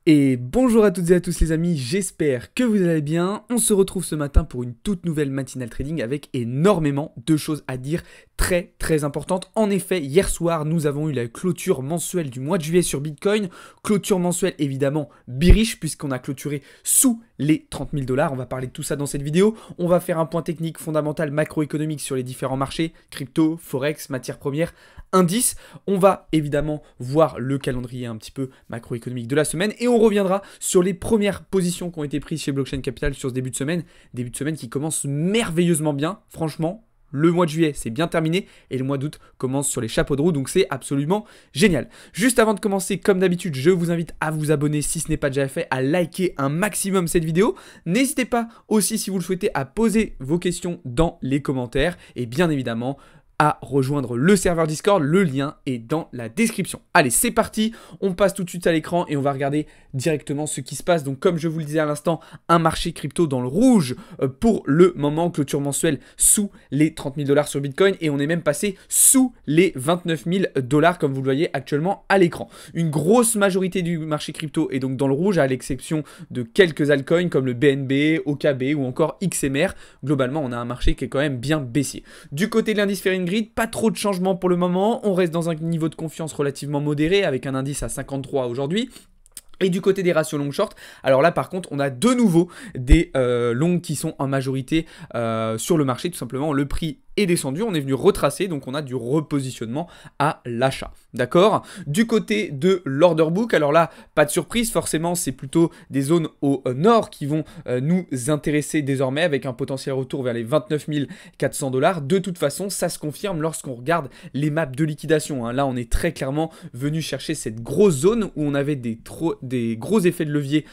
Et bonjour à toutes et à tous les amis, j'espère que vous allez bien. On se retrouve ce matin pour une toute nouvelle matinale trading avec énormément de choses à dire très importantes. En effet, hier soir, nous avons eu la clôture mensuelle du mois de juillet sur Bitcoin. Clôture mensuelle évidemment bearish puisqu'on a clôturé sous les 30 000 $. On va parler de tout ça dans cette vidéo. On va faire un point technique fondamental macroéconomique sur les différents marchés, crypto, forex, matières premières, indices. On va évidemment voir le calendrier un petit peu macroéconomique de la semaine et on reviendra sur les premières positions qui ont été prises chez Blockchain Capital sur ce début de semaine qui commence merveilleusement bien, franchement. Le mois de juillet, c'est bien terminé et le mois d'août commence sur les chapeaux de roue, donc c'est absolument génial. Juste avant de commencer, comme d'habitude, je vous invite à vous abonner si ce n'est pas déjà fait, à liker un maximum cette vidéo. N'hésitez pas aussi, si vous le souhaitez, à poser vos questions dans les commentaires et bien évidemment à rejoindre le serveur Discord, le lien est dans la description. Allez, c'est parti, on passe tout de suite à l'écran et on va regarder directement ce qui se passe. Donc comme je vous le disais à l'instant, un marché crypto dans le rouge pour le moment, clôture mensuelle sous les 30 000 $ sur Bitcoin et on est même passé sous les 29 000 $ comme vous le voyez actuellement à l'écran. Une grosse majorité du marché crypto est donc dans le rouge à l'exception de quelques altcoins comme le BNB, OKB ou encore XMR. Globalement, on a un marché qui est quand même bien baissier. Du côté de l'indice Fear Grid, pas trop de changements pour le moment, on reste dans un niveau de confiance relativement modéré avec un indice à 53 aujourd'hui. Et du côté des ratios long-short, alors là par contre on a de nouveau des longs qui sont en majorité sur le marché, tout simplement le prix est descendu, on est venu retracer, donc on a du repositionnement à l'achat. D'accord? Du côté de l'order book, alors là, pas de surprise, forcément, c'est plutôt des zones au nord qui vont nous intéresser désormais avec un potentiel retour vers les 29 400 $. De toute façon, ça se confirme lorsqu'on regarde les maps de liquidation. Hein. Là, on est très clairement venu chercher cette grosse zone où on avait des gros effets de levier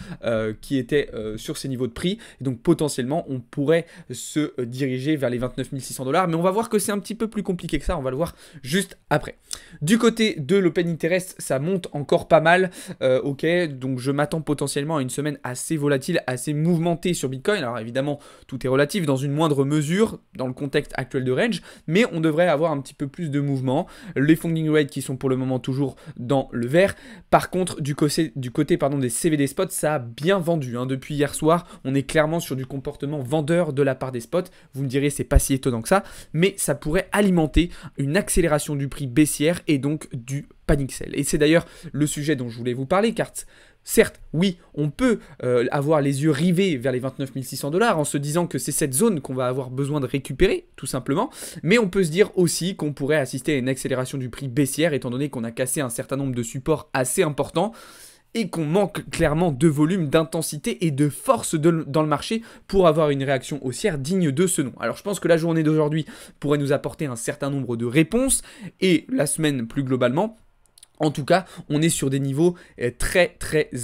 qui étaient sur ces niveaux de prix. Et donc, potentiellement, on pourrait se diriger vers les 29 600 $. Mais on va voir que c'est un petit peu plus compliqué que ça, on va le voir juste après. Du côté de l'open interest, ça monte encore pas mal, ok, donc je m'attends potentiellement à une semaine assez volatile, assez mouvementée sur Bitcoin. Alors évidemment, tout est relatif dans une moindre mesure dans le contexte actuel de range, mais on devrait avoir un petit peu plus de mouvement. Les funding rates qui sont pour le moment toujours dans le vert. Par contre, du côté des CVD spots, ça a bien vendu. Hein. Depuis hier soir, on est clairement sur du comportement vendeur de la part des spots. Vous me direz, c'est pas si étonnant que ça, mais ça pourrait alimenter une accélération du prix baissière et donc du panic sell. Et c'est d'ailleurs le sujet dont je voulais vous parler, car certes, oui, on peut avoir les yeux rivés vers les 29 600 $ en se disant que c'est cette zone qu'on va avoir besoin de récupérer, tout simplement, mais on peut se dire aussi qu'on pourrait assister à une accélération du prix baissière, étant donné qu'on a cassé un certain nombre de supports assez importants, et qu'on manque clairement de volume, d'intensité et de force dans le marché pour avoir une réaction haussière digne de ce nom. Alors je pense que la journée d'aujourd'hui pourrait nous apporter un certain nombre de réponses, et la semaine plus globalement. En tout cas, on est sur des niveaux très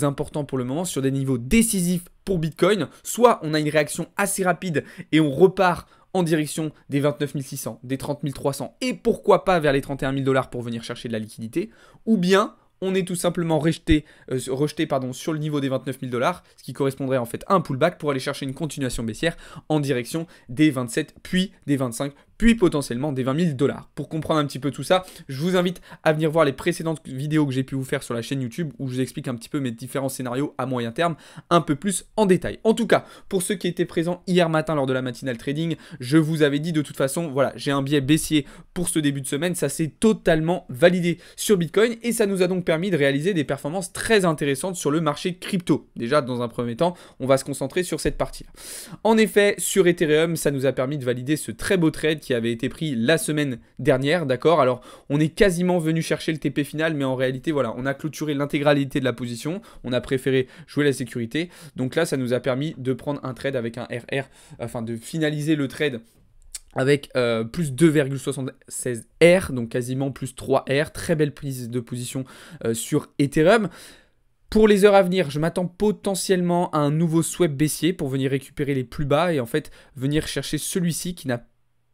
importants pour le moment, sur des niveaux décisifs pour Bitcoin. Soit on a une réaction assez rapide et on repart en direction des 29 600, des 30 300 et pourquoi pas vers les 31 000 $ pour venir chercher de la liquidité, ou bien on est tout simplement rejeté sur le niveau des 29 000 $, ce qui correspondrait en fait à un pullback pour aller chercher une continuation baissière en direction des 27, puis des 25, puis potentiellement des 20 000 $. Pour comprendre un petit peu tout ça, je vous invite à venir voir les précédentes vidéos que j'ai pu vous faire sur la chaîne YouTube où je vous explique un petit peu mes différents scénarios à moyen terme, un peu plus en détail. En tout cas, pour ceux qui étaient présents hier matin lors de la matinale trading, je vous avais dit de toute façon, voilà, j'ai un biais baissier pour ce début de semaine, ça s'est totalement validé sur Bitcoin et ça nous a donc permis de réaliser des performances très intéressantes sur le marché crypto. Déjà, dans un premier temps, on va se concentrer sur cette partie-là. En effet, sur Ethereum, ça nous a permis de valider ce très beau trade qui avait été pris la semaine dernière, d'accord? Alors, on est quasiment venu chercher le TP final, mais en réalité, voilà, on a clôturé l'intégralité de la position, on a préféré jouer la sécurité. Donc là, ça nous a permis de prendre un trade avec un RR, enfin de finaliser le trade avec plus 2,76 R, donc quasiment plus 3 R, très belle prise de position sur Ethereum. Pour les heures à venir, je m'attends potentiellement à un nouveau swap baissier pour venir récupérer les plus bas et en fait venir chercher celui-ci qui n'a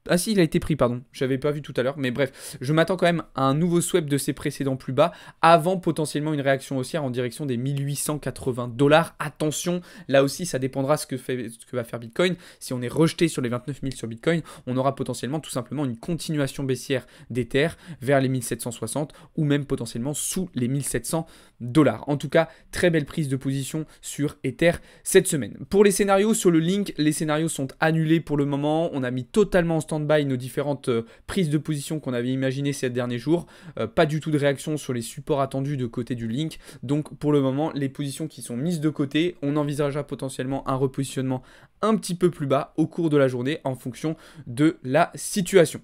Ah si, il a été pris, pardon. Je n'avais pas vu tout à l'heure. Mais bref, je m'attends quand même à un nouveau swap de ses précédents plus bas avant potentiellement une réaction haussière en direction des 1880 $. Attention, là aussi, ça dépendra ce que va faire Bitcoin. Si on est rejeté sur les 29 000 sur Bitcoin, on aura potentiellement tout simplement une continuation baissière d'Ether vers les 1760 ou même potentiellement sous les 1700 dollar. En tout cas, très belle prise de position sur Ether cette semaine. Pour les scénarios sur le link, les scénarios sont annulés pour le moment. On a mis totalement en stand-by nos différentes prises de position qu'on avait imaginées ces derniers jours. Pas du tout de réaction sur les supports attendus de côté du link. Donc pour le moment, les positions qui sont mises de côté, on envisagera potentiellement un repositionnement un petit peu plus bas au cours de la journée en fonction de la situation.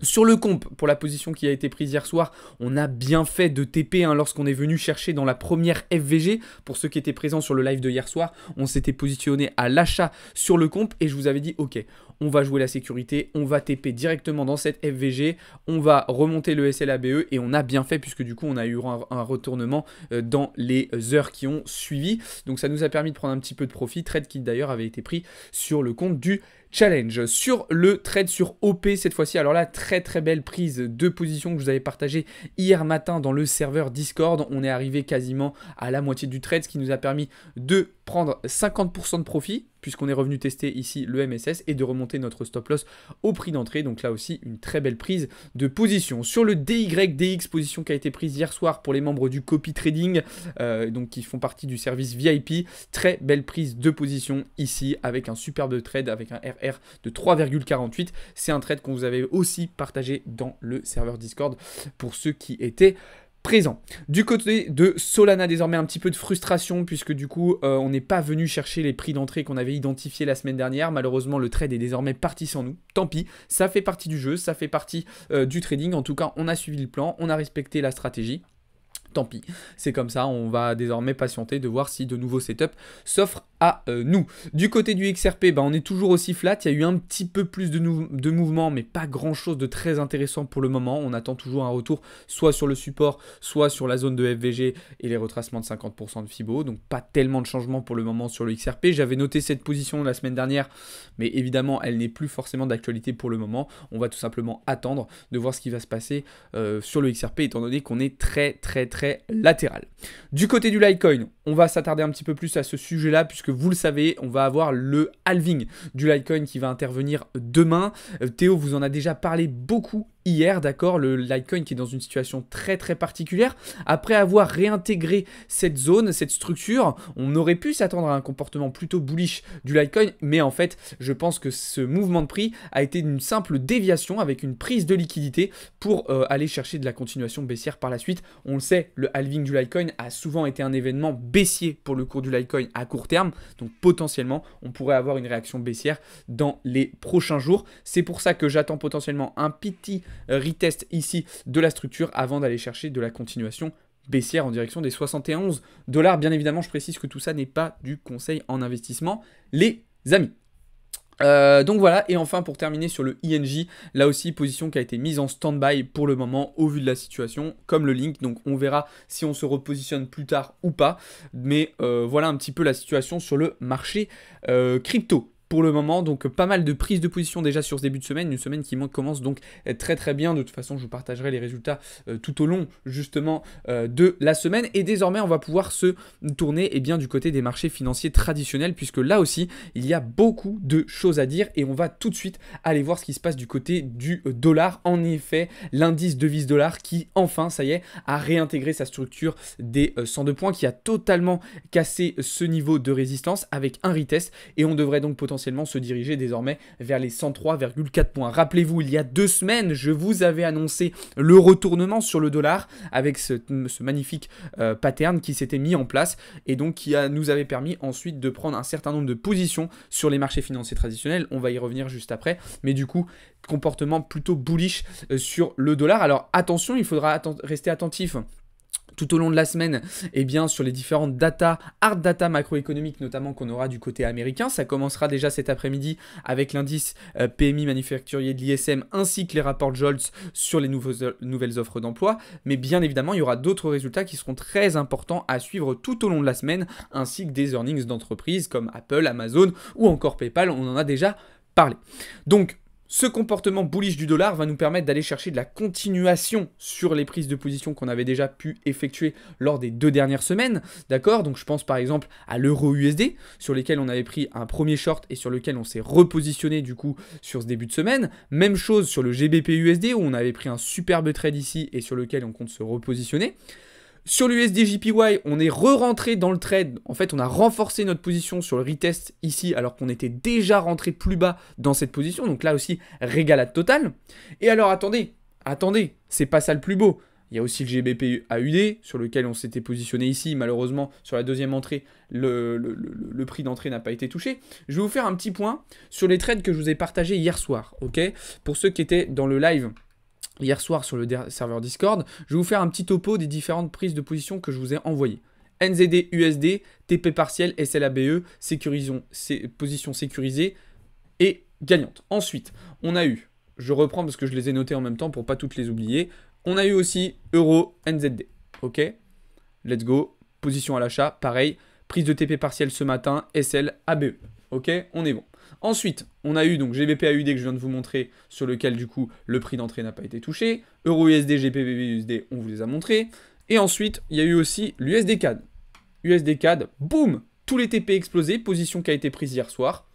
Sur le comp, pour la position qui a été prise hier soir, on a bien fait de TP lorsqu'on est venu chercher dans la première FVG. Pour ceux qui étaient présents sur le live de hier soir, on s'était positionné à l'achat sur le comp et je vous avais dit ok, on va jouer la sécurité, on va TP directement dans cette FVG, on va remonter le SLABE et on a bien fait puisque du coup on a eu un retournement dans les heures qui ont suivi. Donc ça nous a permis de prendre un petit peu de profit, trade qui d'ailleurs avait été pris sur le compte du challenge. Sur le trade sur OP cette fois-ci, alors là très belle prise de position que je vous avais partagé hier matin dans le serveur Discord. On est arrivé quasiment à la moitié du trade, ce qui nous a permis de prendre 50% de profit puisqu'on est revenu tester ici le MSS et de remonter notre stop loss au prix d'entrée. Donc là aussi une très belle prise de position. Sur le DYDX, position qui a été prise hier soir pour les membres du copy trading, donc qui font partie du service VIP, très belle prise de position ici avec un superbe trade avec un RR de 3,48. C'est un trade qu'on vous avait aussi partagé dans le serveur Discord pour ceux qui étaient présent. Du côté de Solana, désormais un petit peu de frustration puisque du coup on n'est pas venu chercher les prix d'entrée qu'on avait identifiés la semaine dernière. Malheureusement le trade est désormais parti sans nous. Tant pis, ça fait partie du jeu, ça fait partie du trading. En tout cas on a suivi le plan, on a respecté la stratégie. Tant pis, c'est comme ça, on va désormais patienter de voir si de nouveaux setups s'offrent à nous. Du côté du XRP, on est toujours aussi flat, il y a eu un petit peu plus de mouvement, mais pas grand chose de très intéressant pour le moment. On attend toujours un retour soit sur le support, soit sur la zone de FVG et les retracements de 50% de Fibo, donc pas tellement de changement pour le moment sur le XRP. J'avais noté cette position la semaine dernière, mais évidemment elle n'est plus forcément d'actualité pour le moment. On va tout simplement attendre de voir ce qui va se passer sur le XRP, étant donné qu'on est très latéral. Du côté du Litecoin, on va s'attarder un petit peu plus à ce sujet-là, puisque vous le savez, on va avoir le halving du Litecoin qui va intervenir demain. Théo vous en a déjà parlé beaucoup hier, d'accord, le Litecoin qui est dans une situation très particulière. Après avoir réintégré cette zone, cette structure, on aurait pu s'attendre à un comportement plutôt bullish du Litecoin, mais en fait, je pense que ce mouvement de prix a été une simple déviation avec une prise de liquidité pour aller chercher de la continuation baissière par la suite. On le sait, le halving du Litecoin a souvent été un événement baissier pour le cours du Litecoin à court terme, donc potentiellement, on pourrait avoir une réaction baissière dans les prochains jours. C'est pour ça que j'attends potentiellement un petit retest ici de la structure avant d'aller chercher de la continuation baissière en direction des 71 $. Bien évidemment, je précise que tout ça n'est pas du conseil en investissement, les amis. Donc voilà, et enfin pour terminer sur le INJ, là aussi position qui a été mise en stand-by pour le moment au vu de la situation, comme le link, donc on verra si on se repositionne plus tard ou pas, mais voilà un petit peu la situation sur le marché crypto. Pour le moment, donc pas mal de prises de position déjà sur ce début de semaine, une semaine qui commence donc très bien. De toute façon, je vous partagerai les résultats tout au long justement de la semaine. Et désormais, on va pouvoir se tourner du côté des marchés financiers traditionnels, puisque là aussi, il y a beaucoup de choses à dire et on va tout de suite aller voir ce qui se passe du côté du dollar. En effet, l'indice devise dollar qui enfin, ça y est, a réintégré sa structure des 102 points, qui a totalement cassé ce niveau de résistance avec un retest, et on devrait donc potentiellement se diriger désormais vers les 103,4 points. Rappelez-vous, il y a 2 semaines, je vous avais annoncé le retournement sur le dollar avec ce magnifique pattern qui s'était mis en place et donc qui nous avait permis ensuite de prendre un certain nombre de positions sur les marchés financiers traditionnels. On va y revenir juste après, mais du coup, comportement plutôt bullish sur le dollar. Alors attention, il faudra rester attentif tout au long de la semaine, sur les différentes hard data macroéconomiques, notamment qu'on aura du côté américain. Ça commencera déjà cet après-midi avec l'indice PMI manufacturier de l'ISM ainsi que les rapports JOLTS sur les nouvelles offres d'emploi. Mais bien évidemment, il y aura d'autres résultats qui seront très importants à suivre tout au long de la semaine, ainsi que des earnings d'entreprises comme Apple, Amazon ou encore PayPal. On en a déjà parlé. Donc, ce comportement bullish du dollar va nous permettre d'aller chercher de la continuation sur les prises de position qu'on avait déjà pu effectuer lors des 2 dernières semaines, d'accord? Donc je pense par exemple à l'euro USD, sur lesquels on avait pris un premier short et sur lequel on s'est repositionné du coup sur ce début de semaine. Même chose sur le GBP USD où on avait pris un superbe trade ici et sur lequel on compte se repositionner. Sur l'USD JPY, on est re-rentré dans le trade. En fait, on a renforcé notre position sur le retest ici, alors qu'on était déjà rentré plus bas dans cette position. Donc là aussi, régalade totale. Et alors, attendez, c'est pas ça le plus beau. Il y a aussi le GBP AUD, sur lequel on s'était positionné ici. Malheureusement, sur la deuxième entrée, le prix d'entrée n'a pas été touché. Je vais vous faire un petit point sur les trades que je vous ai partagés hier soir. Ok, pour ceux qui étaient dans le live hier soir sur le serveur Discord, je vais vous faire un petit topo des différentes prises de position que je vous ai envoyées. NZD, USD, TP partiel, SLABE, position sécurisée et gagnante. Ensuite, on a eu, je reprends parce que je les ai notés en même temps pour pas toutes les oublier, on a eu aussi Euro, NZD. Ok, let's go. Position à l'achat, pareil. Prise de TP partiel ce matin, SL, ABE. Ok, on est bon. Ensuite, on a eu donc GBP AUD que je viens de vous montrer, sur lequel du coup le prix d'entrée n'a pas été touché. Euro USD, GBP USD, on vous les a montrés. Et ensuite, il y a eu aussi l'USD CAD. USD CAD, boum, tous les TP explosés, position qui a été prise hier soir.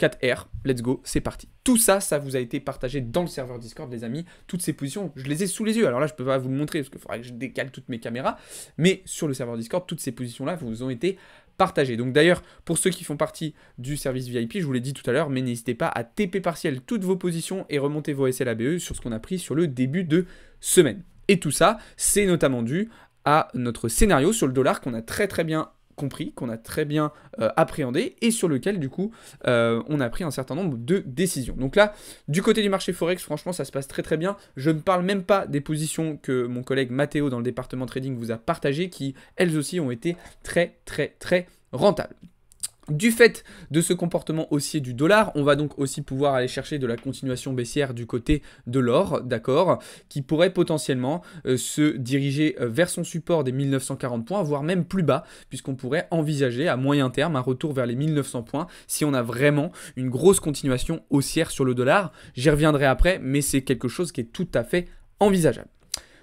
4R, let's go, c'est parti. Tout ça, ça vous a été partagé dans le serveur Discord, les amis. Toutes ces positions, je les ai sous les yeux. Alors là, je ne peux pas vous le montrer parce qu'il faudrait que je décale toutes mes caméras. Mais sur le serveur Discord, toutes ces positions-là vous ont été partagées. Donc d'ailleurs, pour ceux qui font partie du service VIP, je vous l'ai dit tout à l'heure, mais n'hésitez pas à TP partiel toutes vos positions et remonter vos SLABE sur ce qu'on a pris sur le début de semaine. Et tout ça, c'est notamment dû à notre scénario sur le dollar qu'on a très bien compris, qu'on a très bien appréhendé et sur lequel du coup on a pris un certain nombre de décisions. Donc là, du côté du marché Forex, franchement ça se passe très bien. Je ne parle même pas des positions que mon collègue Mathéo dans le département trading vous a partagées qui elles aussi ont été très rentables. Du fait de ce comportement haussier du dollar, on va donc aussi pouvoir aller chercher de la continuation baissière du côté de l'or, d'accord, qui pourrait potentiellement se diriger vers son support des 1940 points, voire même plus bas, puisqu'on pourrait envisager à moyen terme un retour vers les 1900 points si on a vraiment une grosse continuation haussière sur le dollar. J'y reviendrai après, mais c'est quelque chose qui est tout à fait envisageable.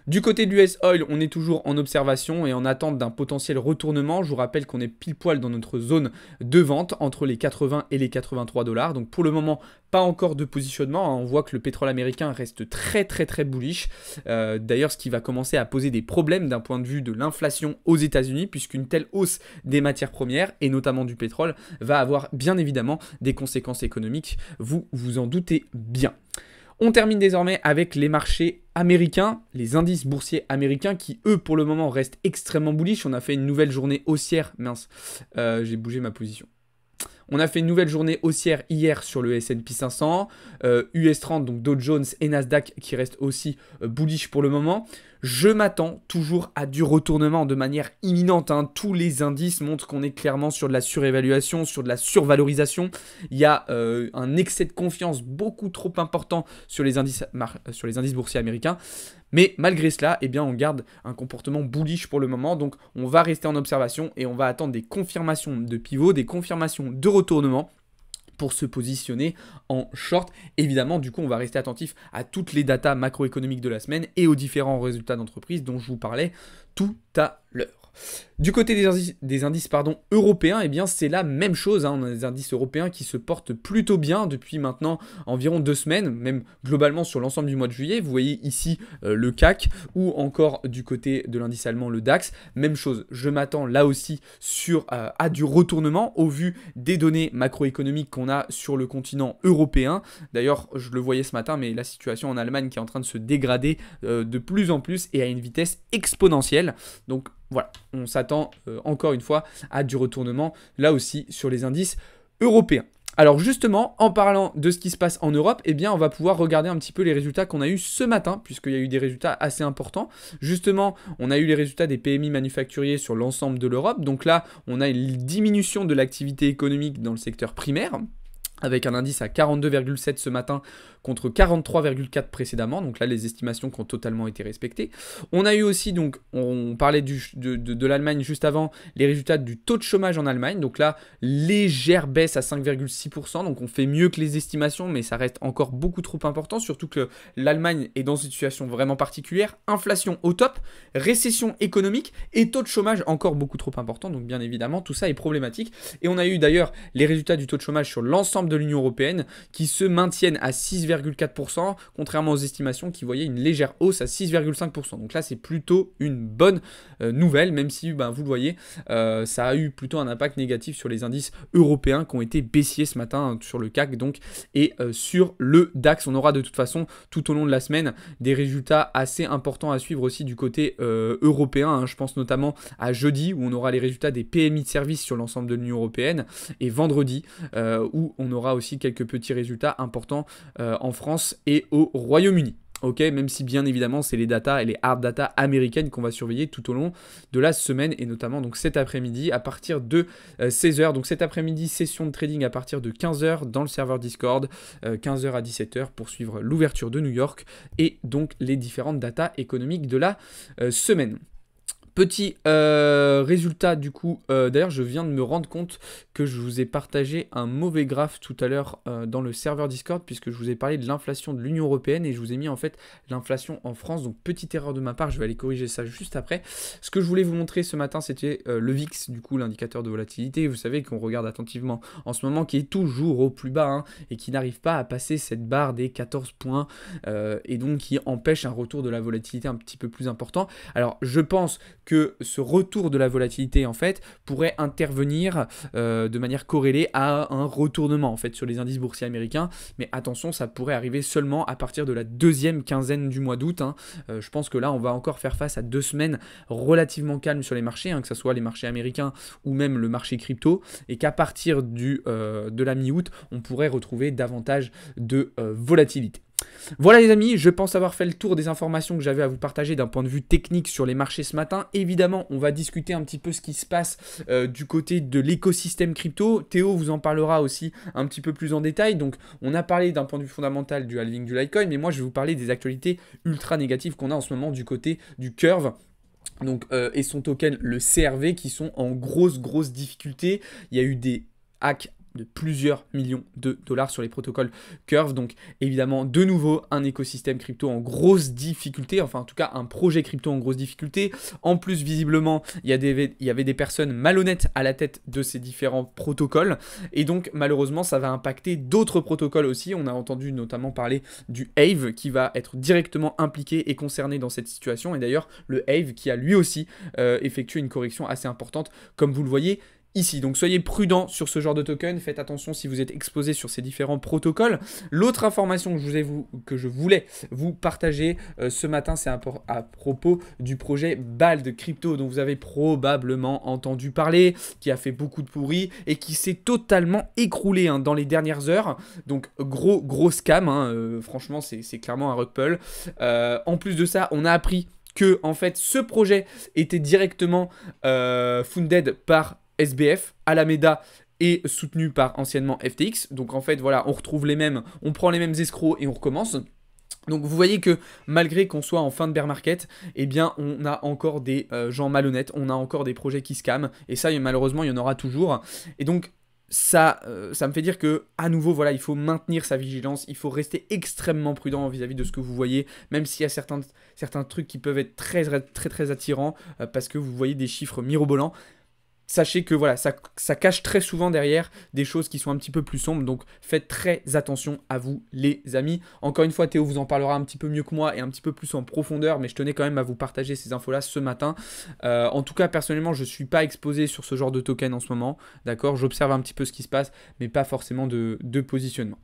Du côté du US Oil, on est toujours en observation et en attente d'un potentiel retournement. Je vous rappelle qu'on est pile poil dans notre zone de vente entre les 80 et les 83 $. Donc pour le moment, pas encore de positionnement. On voit que le pétrole américain reste très bullish. D'ailleurs, ce qui va commencer à poser des problèmes d'un point de vue de l'inflation aux États-Unis, puisqu'une telle hausse des matières premières et notamment du pétrole va avoir bien évidemment des conséquences économiques. Vous vous en doutez bien. On termine désormais avec les marchés américains, les indices boursiers américains qui, eux, pour le moment, restent extrêmement bullish. On a fait une nouvelle journée haussière. Mince, j'ai bougé ma position. On a fait une nouvelle journée haussière hier sur le S&P 500, US 30, donc Dow Jones et Nasdaq qui restent aussi bullish pour le moment. Je m'attends toujours à du retournement de manière imminente. Tous les indices montrent qu'on est clairement sur de la surévaluation, sur de la survalorisation. Il y a un excès de confiance beaucoup trop important sur les indices boursiers américains. Mais malgré cela, eh bien, on garde un comportement bullish pour le moment. Donc on va rester en observation et on va attendre des confirmations de pivot, des confirmations de retournement pour se positionner en short. Évidemment, du coup, on va rester attentif à toutes les datas macroéconomiques de la semaine et aux différents résultats d'entreprise dont je vous parlais tout à l'heure. Du côté des indices européens, eh bien c'est la même chose. On a des indices européens qui se portent plutôt bien depuis maintenant environ 2 semaines, même globalement sur l'ensemble du mois de juillet. Vous voyez ici le CAC ou encore du côté de l'indice allemand, le DAX. Même chose, je m'attends là aussi à du retournement au vu des données macroéconomiques qu'on a sur le continent européen. D'ailleurs, je le voyais ce matin, mais la situation en Allemagne qui est en train de se dégrader de plus en plus et à une vitesse exponentielle. Donc voilà, on s'attend encore une fois à du retournement là aussi sur les indices européens. Alors justement, en parlant de ce qui se passe en Europe, eh bien on va pouvoir regarder un petit peu les résultats qu'on a eu ce matin, puisqu'il y a eu des résultats assez importants. Justement, on a eu les résultats des PMI manufacturiers sur l'ensemble de l'Europe. Donc là, on a une diminution de l'activité économique dans le secteur primaire, avec un indice à 42,7 ce matin contre 43,4 précédemment. Donc là, les estimations qui ont totalement été respectées. On a eu aussi, donc, on parlait de l'Allemagne juste avant, les résultats du taux de chômage en Allemagne. Donc là, légère baisse à 5,6%. Donc on fait mieux que les estimations, mais ça reste encore beaucoup trop important. Surtout que l'Allemagne est dans une situation vraiment particulière. Inflation au top, récession économique et taux de chômage encore beaucoup trop important. Donc bien évidemment, tout ça est problématique. Et on a eu d'ailleurs les résultats du taux de chômage sur l'ensemble de l'Union européenne qui se maintiennent à 6,8%. 6,4%, contrairement aux estimations qui voyaient une légère hausse à 6,5%. Donc là, c'est plutôt une bonne nouvelle, même si vous le voyez, ça a eu plutôt un impact négatif sur les indices européens qui ont été baissiers ce matin sur le CAC donc, et sur le DAX. On aura de toute façon tout au long de la semaine des résultats assez importants à suivre aussi du côté européen. Hein. Je pense notamment à jeudi où on aura les résultats des PMI de services sur l'ensemble de l'Union européenne et vendredi où on aura aussi quelques petits résultats importants en France et au Royaume-Uni. Ok, même si bien évidemment c'est les data et les hard data américaines qu'on va surveiller tout au long de la semaine et notamment donc cet après-midi à partir de 16h. Donc cet après-midi, session de trading à partir de 15h dans le serveur Discord, 15h à 17h pour suivre l'ouverture de New York et donc les différentes data économiques de la semaine. Petit résultat du coup, d'ailleurs je viens de me rendre compte que je vous ai partagé un mauvais graphe tout à l'heure dans le serveur Discord puisque je vous ai parlé de l'inflation de l'Union Européenne et je vous ai mis en fait l'inflation en France, donc petite erreur de ma part, je vais aller corriger ça juste après. Ce que je voulais vous montrer ce matin c'était le VIX, du coup l'indicateur de volatilité, vous savez qu'on regarde attentivement en ce moment qui est toujours au plus bas hein, et qui n'arrive pas à passer cette barre des 14 points et donc qui empêche un retour de la volatilité un petit peu plus important. Alors je pense que ce retour de la volatilité en fait pourrait intervenir de manière corrélée à un retournement en fait sur les indices boursiers américains, mais attention, ça pourrait arriver seulement à partir de la deuxième quinzaine du mois d'août. Hein. Je pense que là on va encore faire face à 2 semaines relativement calmes sur les marchés, hein, que ce soit les marchés américains ou même le marché crypto, et qu'à partir de la mi-août on pourrait retrouver davantage de volatilité. Voilà les amis, je pense avoir fait le tour des informations que j'avais à vous partager d'un point de vue technique sur les marchés ce matin. Évidemment, on va discuter un petit peu ce qui se passe du côté de l'écosystème crypto. Théo vous en parlera aussi un petit peu plus en détail. Donc, on a parlé d'un point de vue fondamental du halving du Litecoin, mais moi je vais vous parler des actualités ultra négatives qu'on a en ce moment du côté du Curve. Donc, et son token, le CRV, qui sont en grosse difficulté. Il y a eu des hacks de plusieurs millions de dollars sur les protocoles Curve. Donc évidemment de nouveau un écosystème crypto en grosse difficulté, enfin en tout cas un projet crypto en grosse difficulté. En plus visiblement il y avait des personnes malhonnêtes à la tête de ces différents protocoles et donc malheureusement ça va impacter d'autres protocoles aussi. On a entendu notamment parler du Aave qui va être directement impliqué et concerné dans cette situation, et d'ailleurs le Aave qui a lui aussi effectué une correction assez importante comme vous le voyez ici. Donc soyez prudents sur ce genre de token, faites attention si vous êtes exposé sur ces différents protocoles. L'autre information que je voulais vous partager ce matin, c'est à propos du projet Bald Crypto dont vous avez probablement entendu parler, qui a fait beaucoup de pourri et qui s'est totalement écroulé hein, dans les dernières heures. Donc gros scam, hein, franchement c'est clairement un rug pull. En plus de ça, on a appris que en fait ce projet était directement funded par SBF, Alameda est soutenu par anciennement FTX. Donc en fait voilà, on retrouve les mêmes, on prend les mêmes escrocs et on recommence. Donc vous voyez que malgré qu'on soit en fin de bear market, eh bien on a encore des gens malhonnêtes, on a encore des projets qui scamment, et ça malheureusement il y en aura toujours. Et donc ça me fait dire que à nouveau voilà, il faut maintenir sa vigilance, il faut rester extrêmement prudent vis-à-vis de ce que vous voyez, même s'il y a certains trucs qui peuvent être très attirants parce que vous voyez des chiffres mirobolants. Sachez que voilà, ça cache très souvent derrière des choses qui sont un petit peu plus sombres, donc faites très attention à vous les amis. Encore une fois, Théo vous en parlera un petit peu mieux que moi et un petit peu plus en profondeur, mais je tenais quand même à vous partager ces infos là ce matin. En tout cas, personnellement, je ne suis pas exposé sur ce genre de token en ce moment, d'accord? J'observe un petit peu ce qui se passe, mais pas forcément de positionnement.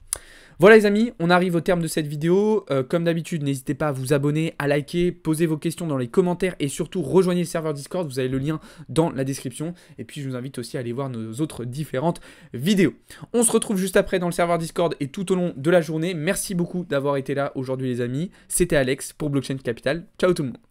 Voilà les amis, on arrive au terme de cette vidéo. Comme d'habitude, n'hésitez pas à vous abonner, à liker, poser vos questions dans les commentaires et surtout rejoignez le serveur Discord, vous avez le lien dans la description. Et puis je vous invite aussi à aller voir nos autres différentes vidéos. On se retrouve juste après dans le serveur Discord et tout au long de la journée. Merci beaucoup d'avoir été là aujourd'hui les amis. C'était Alex pour Blockchain Capital. Ciao tout le monde.